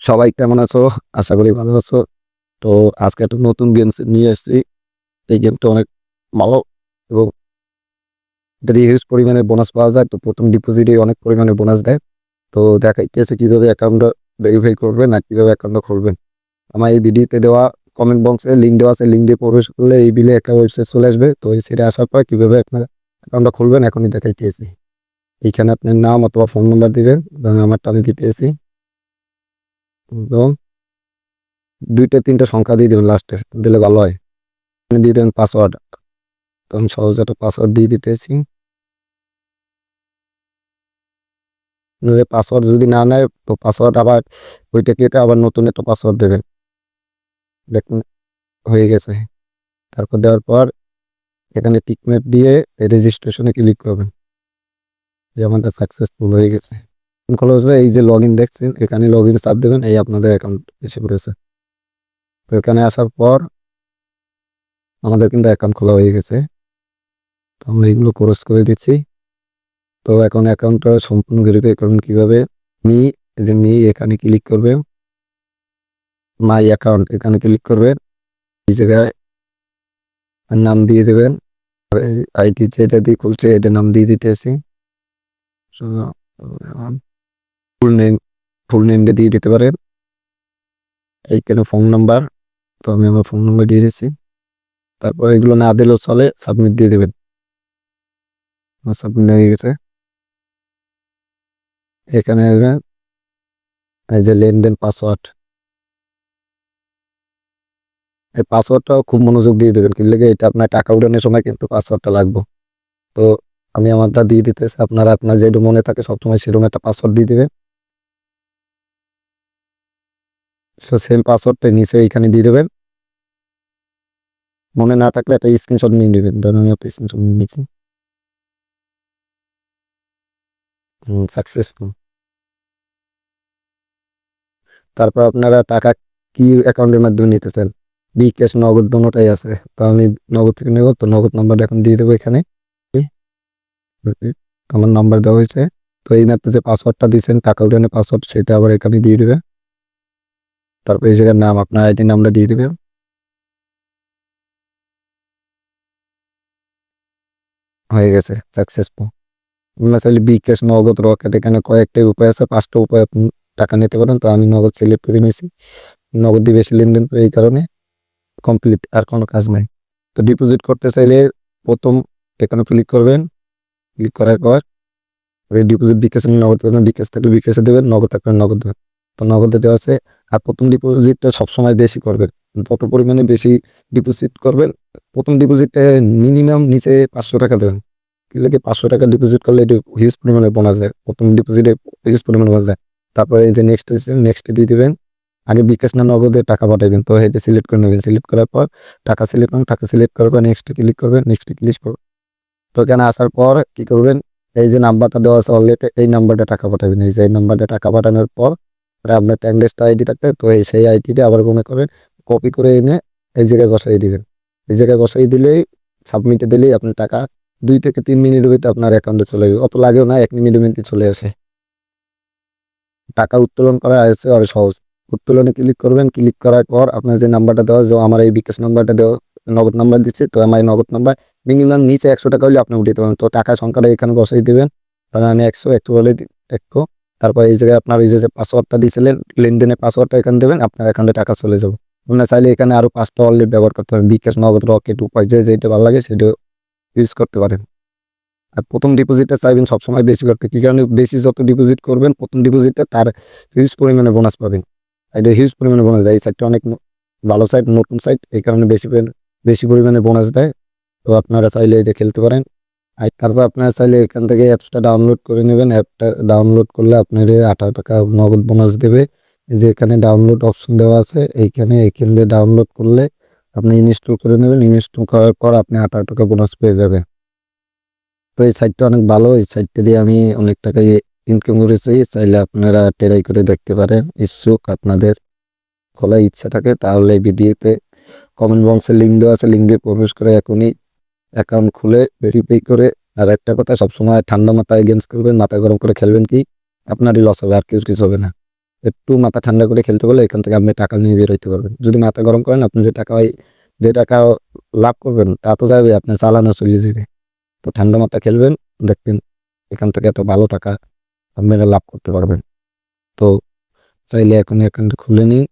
সবাই কেমন আছো? আশা করি ভালো আছো। তো আজকে একটা নতুন গেমস নিয়ে এসেছি। এই গেমটা অনেক ভালো এবং এটাতে হিউজ পরিমাণে বোনাস পাওয়া যায়। তো প্রথম ডিপোজিটে অনেক পরিমাণে বোনাস দেয়। তো দেখাইতেছে কিভাবে অ্যাকাউন্টটা ভেরিফাই করবেন আর কিভাবে অ্যাকাউন্টটা খুলবেন। আমার এই ভিডিওতে দেওয়া কমেন্ট বক্সে লিঙ্ক দেওয়া আছে। লিঙ্ক দিয়ে প্রবেশ করলে এই বিলে একটা ওয়েবসাইট চলে আসবে। তো এই সাইটে আসার পর কিভাবে আপনার অ্যাকাউন্টটা খুলবেন এখনই দেখাইতেছি। এইখানে আপনার নাম অথবা ফোন নাম্বার দিবেন। আমারটা আমি দিতেছি এবং 2-3টা সংখ্যা দিয়ে দেবেন লাস্টে, দিলে ভালো হয়। দিয়ে দেবেন পাসওয়ার্ড। তো আমি সহজ একটা পাসওয়ার্ড দিয়ে দিতেছি। পাসওয়ার্ড যদি না নেয় তো পাসওয়ার্ড আবার ওইটা কেটে আবার নতুন একটা পাসওয়ার্ড দেবেন। দেখুন হয়ে গেছে। তারপর দেওয়ার পর এখানে টিকমার্ক দিয়ে রেজিস্ট্রেশনে ক্লিক করবেন। যে আমাদের সাকসেসফুল হয়ে গেছে। এই যে লগ ইন দেখছেন এখানে লগ ইন চাপ দেবেন, এই আপনাদের অ্যাকাউন্ট এসে পড়েছে। তো এখানে আসার পর আমাদের কিন্তু অ্যাকাউন্ট খোলা হয়ে গেছে। তো আমরা এগুলো ক্রস করে দিচ্ছি। তো এখন অ্যাকাউন্টটা সম্পূর্ণ ভেরিফাই করবেন কিভাবে। মি এই যে মি এখানে ক্লিক করবেন, মাই অ্যাকাউন্ট এখানে ক্লিক করবেন। এই জায়গায় নাম দিয়ে দেবেন। আইডি যেটা দিয়ে খুলছে এটা নাম দিয়ে দিতেছি। ফুল নেম, ফুল নেমটা দিয়ে দিতে পারেন। এইখানে ফোন নাম্বার, তো আমি আমার ফোন নাম্বার দিয়ে দিচ্ছি। তারপর এগুলো না দিলেও চলে, সাবমিট দিয়ে দেবেন। সাবমিট হয়ে গেছে। এখানে এই যে লেনদেন পাসওয়ার্ড, এই পাসওয়ার্ডটাও খুব মনোযোগ দিয়ে দেবেন, কি লাগে এটা আপনার টাকা উঠানোর সময় কিন্তু পাসওয়ার্ডটা লাগবে। তো আমি আমারটা দিয়ে দিতেছি, আপনারা আপনার যেটা মনে থাকে সবসময় সেরকম একটা পাসওয়ার্ড দিয়ে দেবেন। তো সেম পাসওয়ার্ডটা নিচে এখানে দিয়ে দেবেন। মনে না থাকলে একটা স্ক্রিনশট নিয়ে নেবেন, ধরুন আমি একটা স্ক্রিনশট নিয়ে নিচ্ছি। সাকসেসফুল। তারপর আপনারা টাকা কি অ্যাকাউন্টের মাধ্যমে নিতে চান, বিকাশ নগদ দোনোটাই আছে। তো আমি নগদ থেকে নেব, তো নগদ নাম্বারটা এখন দিয়ে দেবো এখানে। আমার নাম্বার দেওয়া হয়েছে। তো এই ম্যাপে যে পাসওয়ার্ডটা দিয়েছেন টাকা উঠানের পাসওয়ার্ড সেটা আবার এখানে দিয়ে দেবে। তারপর এই জায়গার নাম আপনার আইডি নামটা দিয়ে দেবে। হয়ে গেছে সাকসেসফুল। আপনার চাইলে বিকাশ নগদ রকেট এখানে কয়েকটা উপায় আছে, 5টা উপায় আপনি টাকা নিতে পারেন। তো আমি নগদ সিলেক্ট করে নিয়েছি, নগদ দিয়ে বেশি লেনদেন করে এই কারণে কমপ্লিট, আর কোনো কাজ নাই। তো ডিপোজিট করতে চাইলে প্রথম এখানে ক্লিক করবেন। ক্লিক করার পর ডিপোজিট বিকাশ নগদ করবেন, বিকাশ থাকলে বিকাশে দেবেন, নগদ থাকলে নগদ দেবেন। তো নগদে দেওয়া আছে। আর প্রথম ডিপোজিটটা সবসময় বেশি করবেন, যত পরিমাণে বেশি ডিপোজিট করবেন। প্রথম ডিপোজিটে মিনিমাম নিচে 500 টাকা দেবেন। কি 500 টাকা ডিপোজিট করলে এটি হিউজ পরিমাণে বোনাস দেয়, প্রথম ডিপোজিটে হিউজ পরিমাণে বোনাস দেয়। তারপরে এই যে নেক্সট নেক্সট দিয়ে দিবেন। আগে বিকাশ না নগদে টাকা পাঠাবেন, তো এটা সিলেক্ট করে নেবেন। সিলেক্ট করার পর টাকা সিলেক্ট করুন, টাকা সিলেক্ট করার পর নেক্সট ক্লিক করবেন, নেক্সট ক্লিক করবেন। তো এখানে আসার পর কি করবেন, এই যে নাম্বারটা দেওয়া আছে অলরেডি, এই নাম্বারটা টাকা পাঠাবেন। এই যে এই নাম্বারটা টাকা পাঠানোর পর আপনার ট্যাঙ্গেস্ট আইডি থাকবে, তো সেই আইডিটা আবার মনে করেন কপি করে এনে এই জায়গায় বসাই দিবেন। এই জায়গায় বসাই দিলেই সাবমিটে দিলেই আপনার টাকা 2 থেকে 3 মিনিটের ভিতরে আপনার অ্যাকাউন্টে চলে যাবে। অত লাগেও না, 1 মিনিটের মধ্যে চলে আসে। টাকা উত্তোলন করা আছে আর সহজ। উত্তোলনে ক্লিক করবেন, ক্লিক করার পর আপনার যে নাম্বারটা দেওয়া, যে আমার এই বিকাশ নাম্বারটা দেওয়া, নগদ নাম্বার দিচ্ছে, তো আমার এই নগদ নাম্বার মিনিমাম নিচে 100 টাকা হলে আপনি উঠাতে পারেন। তো টাকা সংখ্যাটা এখানে বসাই দেবেন। আমি 100 একটু বলে 100। তারপর এই জায়গায় আপনার এই যে পাসওয়ার্ডটা দিয়েছিলেন লেনদেনের পাসওয়ার্ডটা এখানে দেবেন, আপনার অ্যাকাউন্টে টাকা চলে যাবে। আপনার চাইলে এখানে আরো 5টা ওয়ালেট ব্যবহার করতে পারেন, বিকাশ, নগদ, রকেট, উপায়, যে যেটা ভালো লাগে সেটা ইউজ করতে পারেন। আর প্রথম ডিপোজিটটা চাইবেন সবসময় বেশি করতে, কি কারণে বেশি যত ডিপোজিট করবেন প্রথম ডিপোজিটটা তার হিউজ পরিমাণে বোনাস পাবেন। এটা হিউজ পরিমাণে বোনাস দেয়। এই সাইটটা অনেক ভালো সাইট, নতুন সাইট, এই কারণে বেশি পরিমাণে বোনাস দেয়। তো আপনারা চাইলে এই যে খেলতে পারেন। আর তারপর আপনারা চাইলে এখান থেকে অ্যাপসটা ডাউনলোড করে নেবেন। অ্যাপটা ডাউনলোড করলে আপনার 18 টাকা নগদ বোনাস দেবে। এই যে এখানে ডাউনলোড অপশন দেওয়া আছে, এইখানে ডাউনলোড করলে আপনি ইনস্টল করে নেবেন। ইনস্টল করার পর আপনি 18 টাকা বোনাস পেয়ে যাবেন। তো এই সাইটটা অনেক ভালো, এই সাইটটা দিয়ে আমি অনেক টাকা ইনকাম করেছি। চাইলে আপনারা ট্রাই করে দেখতে পারেন। ইচ্ছুক আপনাদের খোলার ইচ্ছা থাকে তাহলে এই ভিডিওতে কমেন্ট বক্সে লিঙ্ক দেওয়া আছে, লিঙ্ক দিয়ে প্রবেশ করে এখনই অ্যাকাউন্ট খুলে ভেরিফাই করে। আর একটা কথা, সবসময় ঠান্ডা মাথায় গেমস খেলবেন, মাথা গরম করে খেলবেন, কি আপনারই লস হবে, আর কিছু হবে না। একটু মাথা ঠান্ডা করে খেলতে পারলে এখান থেকে আপনি টাকা নিয়ে বের হইতে পারবেন। যদি মাথা গরম করেন আপনি যে টাকা লাভ করবেন তা তো যাবে আপনার চালানো চলে যাবে। তো ঠান্ডা মাথা খেলবেন, দেখবেন এখান থেকে এত ভালো টাকা আপনারা লাভ করতে পারবেন। তো চাইলে এখন অ্যাকাউন্ট খুলে নিন।